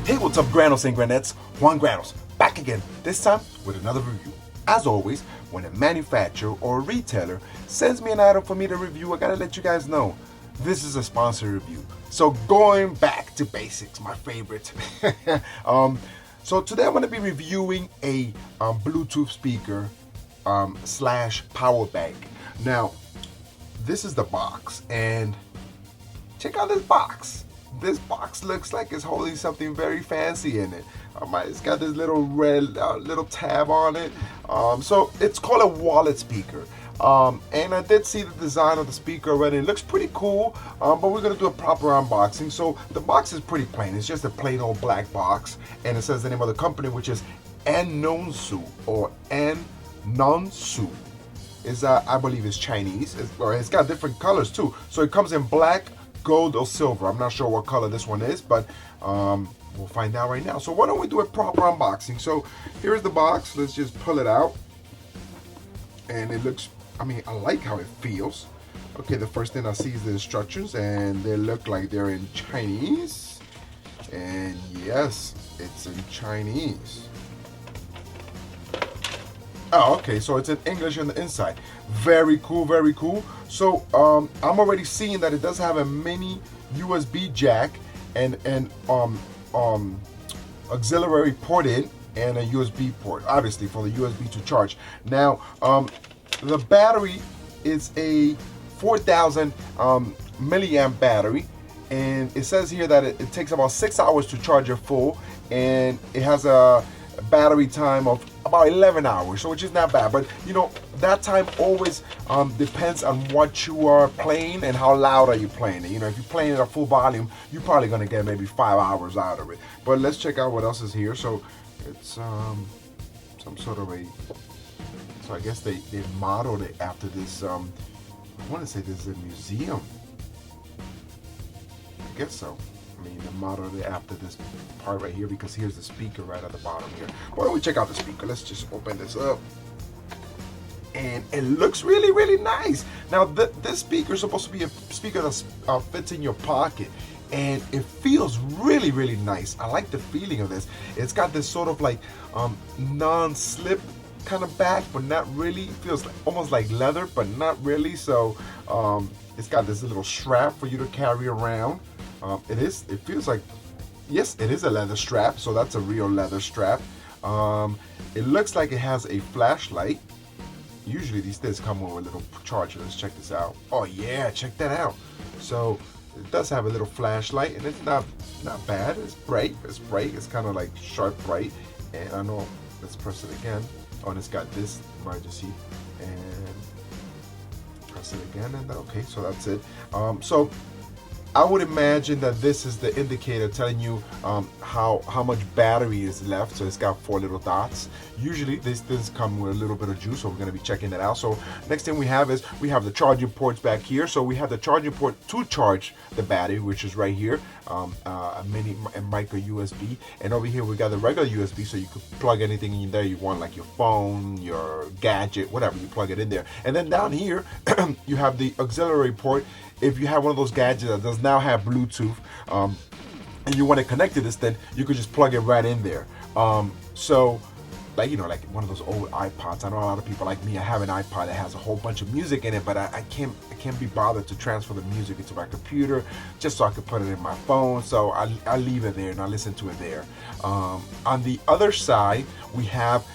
Hey, what's up, Granos and Granettes? Juan Granos, back again, this time with another review. As always, when a manufacturer or a retailer sends me an item for me to review, I gotta let you guys know, this is a sponsored review. So going back to basics, my favorite. So today I'm gonna be reviewing a Bluetooth speaker slash power bank. Now, this is the box, and check out this box. This box looks like it's holding something very fancy in it. It's got this little red little tab on it. So it's called a wallet speaker. And I did see the design of the speaker already. It looks pretty cool, but we're gonna do a proper unboxing. So the box is pretty plain. It's just a plain old black box, and it says the name of the company, which is Anonsuo or Anonsuo. I believe it's Chinese, or it's got different colors too. So it comes in black, gold, or silver. I'm not sure what color this one is, but we'll find out right now. So why don't we do a proper unboxing? So here's the box. Let's just pull it out. And it looks, I like how it feels. Okay, the first thing I see is the instructions, and they look like they're in Chinese. And yes, it's in Chinese. Oh, okay, so it's in English on the inside. Very cool, very cool. So I'm already seeing that it does have a mini USB jack and auxiliary port in, and a USB port, obviously for the USB to charge. Now, the battery is a 4,000 milliamp battery, and it says here that it takes about 6 hours to charge it full, and it has a battery time of about 11 hours, so which is not bad. But you know, that time always depends on what you are playing and how loud are you playing it. You know, if you're playing it at full volume, you're probably gonna get maybe 5 hours out of it. But let's check out what else is here. So it's some sort of a, so I guess they modeled it after this, I want to say this is a museum. I guess so. They modeled it after this part right here, because here's the speaker right at the bottom here. Why don't we check out the speaker? Let's just open this up. And it looks really, really nice. Now, this speaker is supposed to be a speaker that fits in your pocket, and it feels really, really nice. I like the feeling of this. It's got this sort of like non-slip kind of back, but not really. It feels like, almost like leather, but not really. So it's got this little strap for you to carry around. It feels like, yes, it is a leather strap, so that's a real leather strap. It looks like it has a flashlight. Usually these things come with a little charger. Let's check this out. Oh yeah, check that out. So it does have a little flashlight, and it's not bad. It's bright. It's bright. It's kind of like sharp bright. And I know, let's press it again. Oh, and it's got this emergency, and press it again, and okay, so that's it. So I would imagine that this is the indicator telling you how much battery is left. So it's got 4 little dots. Usually these things come with a little bit of juice, so we're going to be checking that out. So next thing we have is we have the charging ports back here. So we have the charging port to charge the battery, which is right here, a mini and micro USB. And over here we got the regular USB, so you could plug anything in there you want, like your phone, your gadget, whatever, you plug it in there. And then down here you have the auxiliary port. If you have one of those gadgets that does now have Bluetooth, and you want to connect to this, then you could just plug it right in there. So, like, you know, like one of those old iPods. I know a lot of people like me. I have an iPod that has a whole bunch of music in it, but I can't be bothered to transfer the music into my computer, just so I could put it in my phone. So I leave it there and I listen to it there. On the other side, we have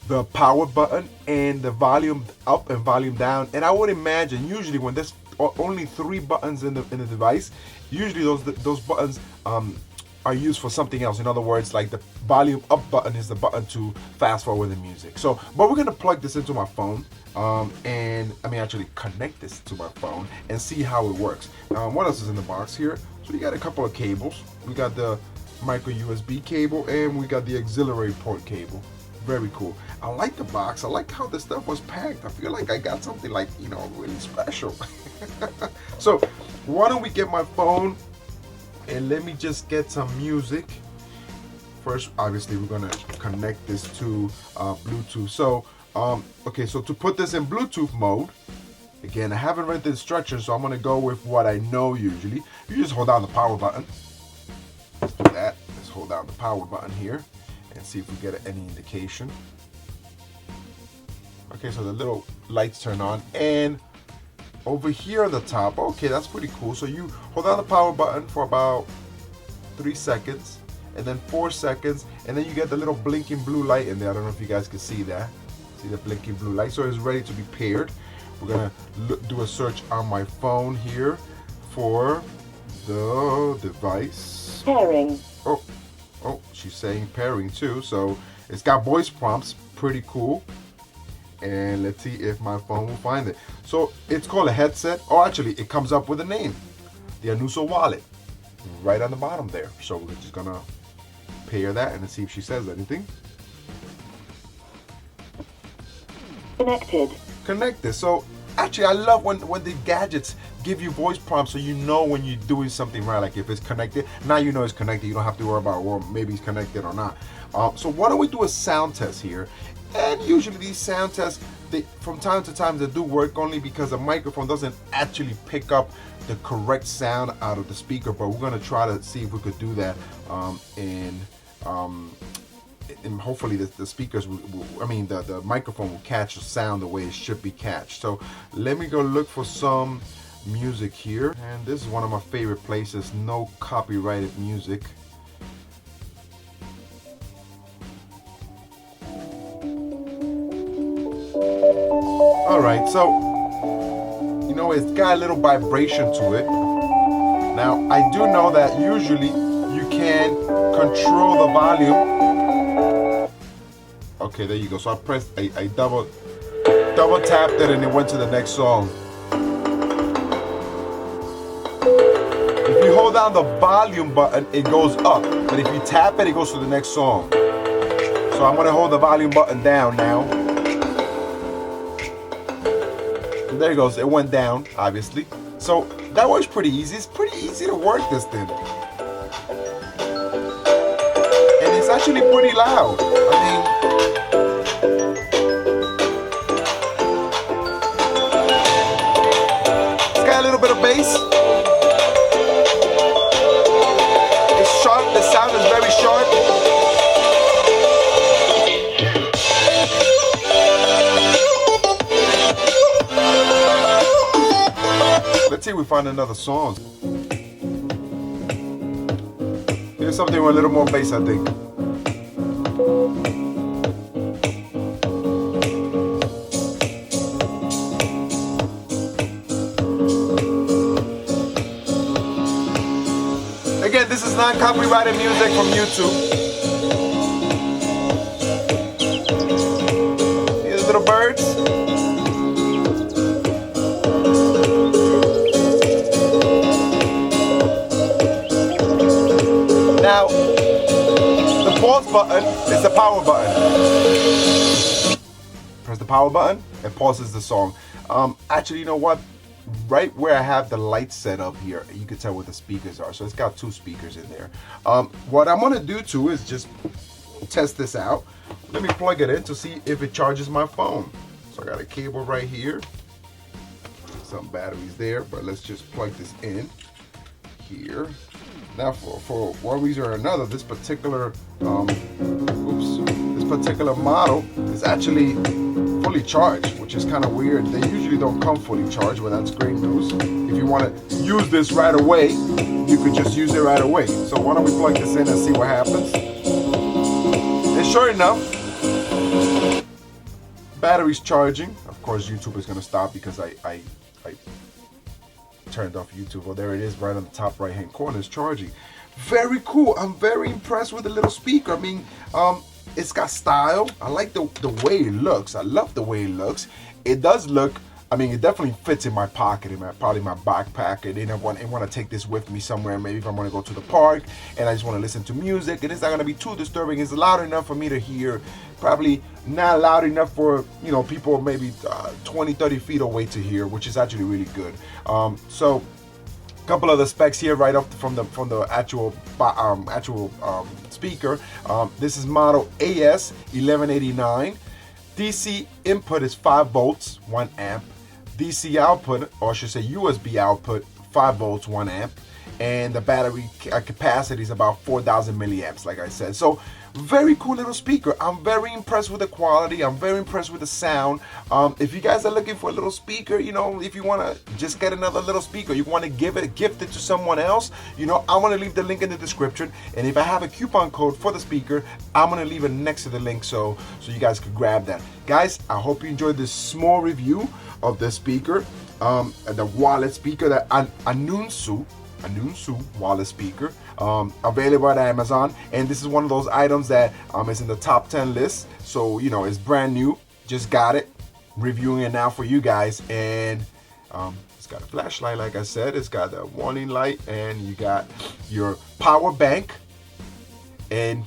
the power button and the volume up and volume down. And I would imagine usually when there's only 3 buttons in the device, usually those buttons are used for something else. In other words, like the volume up button is the button to fast forward the music. So, but we're gonna plug this into my phone, and actually connect this to my phone and see how it works. What else is in the box here? So we got a couple of cables. We got the micro USB cable, and we got the auxiliary port cable. Very cool. I like the box. I like how this stuff was packed. I feel like I got something, like, you know, really special. So why don't we get my phone and let me just get some music. First, obviously, we're gonna connect this to Bluetooth. So okay, so to put this in Bluetooth mode, again, I haven't read the instructions, so I'm gonna go with what I know usually. You just hold down the power button. Let's do that. Let's hold down the power button here and see if we get any indication. Okay, so the little lights turn on, and over here on the top, okay, that's pretty cool. So you hold down the power button for about 3 seconds, and then 4 seconds, and then you get the little blinking blue light in there. I don't know if you guys can see that. See the blinking blue light? So it's ready to be paired. We're gonna do a search on my phone here for the device. Pairing. Oh, she's saying pairing too. So it's got voice prompts, pretty cool. And let's see if my phone will find it. So it's called a headset. Oh, actually, it comes up with a name, the Anonsuo wallet, right on the bottom there. So we're just gonna pair that and see if she says anything. Connected. So actually, I love when the gadgets give you voice prompts, so you know when you're doing something right. Like if it's connected, now you know it's connected. You don't have to worry about, well, maybe it's connected or not. So why don't we do a sound test here? And usually these sound tests, from time to time, they do work only because the microphone doesn't actually pick up the correct sound out of the speaker. But we're gonna try to see if we could do that, and hopefully the speakers the microphone will catch the sound the way it should be catched. So let me go look for some music here, and this is one of my favorite places, no copyrighted music. All right, so you know it's got a little vibration to it. Now I do know that usually you can control the volume. Okay, there you go. So I pressed, I double tapped it, and it went to the next song. If you hold down the volume button, it goes up, but if you tap it, it goes to the next song. So I'm gonna hold the volume button down now. And there it goes. It went down, obviously. So that works pretty easy. It's pretty easy to work this thing, and it's actually pretty loud. I mean, a little bit of bass. It's sharp, the sound is very sharp. Let's see if we find another song. Here's something with a little more bass, I think. Again, this is non-copyrighted music from YouTube. Here's little birds. Now, the pause button is the power button. Press the power button, it pauses the song. Actually, you know what? Right where I have the lights set up here, you can tell where the speakers are. So it's got 2 speakers in there. What I'm gonna do too is just test this out. Let me plug it in to see if it charges my phone. So I got a cable right here, some batteries there, but let's just plug this in here. Now for one reason or another, this particular model is actually fully charged, which is kind of weird. They usually don't come fully charged, but that's great news. If you want to use this right away, you could just use it right away. So why don't we plug this in and see what happens? And sure enough, battery's charging. Of course, YouTube is going to stop because I turned off YouTube. Well, there it is, right on the top right hand corner, is charging. Very cool. I'm very impressed with the little speaker. I mean, it's got style. I like the way it looks. I love the way it looks. It does look, I mean, it definitely fits in my pocket, probably my backpack. And I want to take this with me somewhere. Maybe if I want to go to the park and I just want to listen to music, and it's not going to be too disturbing. It's loud enough for me to hear. Probably not loud enough for, you know, people maybe 20, 30 feet away to hear, which is actually really good. So a couple of the specs here right off from the actual speaker. This is model AS-1189. DC input is 5 volts, 1 amp. DC output, or I should say USB output, 5 volts, 1 amp. and the battery capacity is about 4,000 milliamps, like I said. So very cool little speaker. I'm very impressed with the quality. I'm very impressed with the sound. If you guys are looking for a little speaker, you know, if you want to just get another little speaker, you want to gift it to someone else, you know, I'm going to leave the link in the description. And if I have a coupon code for the speaker, I'm going to leave it next to the link so you guys could grab that. Guys, I hope you enjoyed this small review of the speaker, the wallet speaker, the Anonsuo wallet speaker, available at Amazon. And this is one of those items that is in the top 10 list, so you know it's brand new, just got it, reviewing it now for you guys. And it's got a flashlight, like I said, it's got a warning light, and you got your power bank. And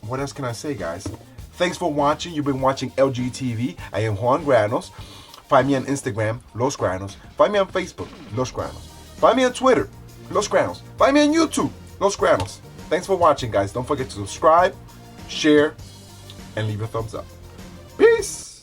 what else can I say, guys? Thanks for watching. You've been watching LGTV. I am Juan Granos. Find me on Instagram, Los Granos. Find me on Facebook, Los Granos. Find me on Twitter, Los Granos. Find me on YouTube, Los Granos. Thanks for watching, guys. Don't forget to subscribe, share, and leave a thumbs up. Peace.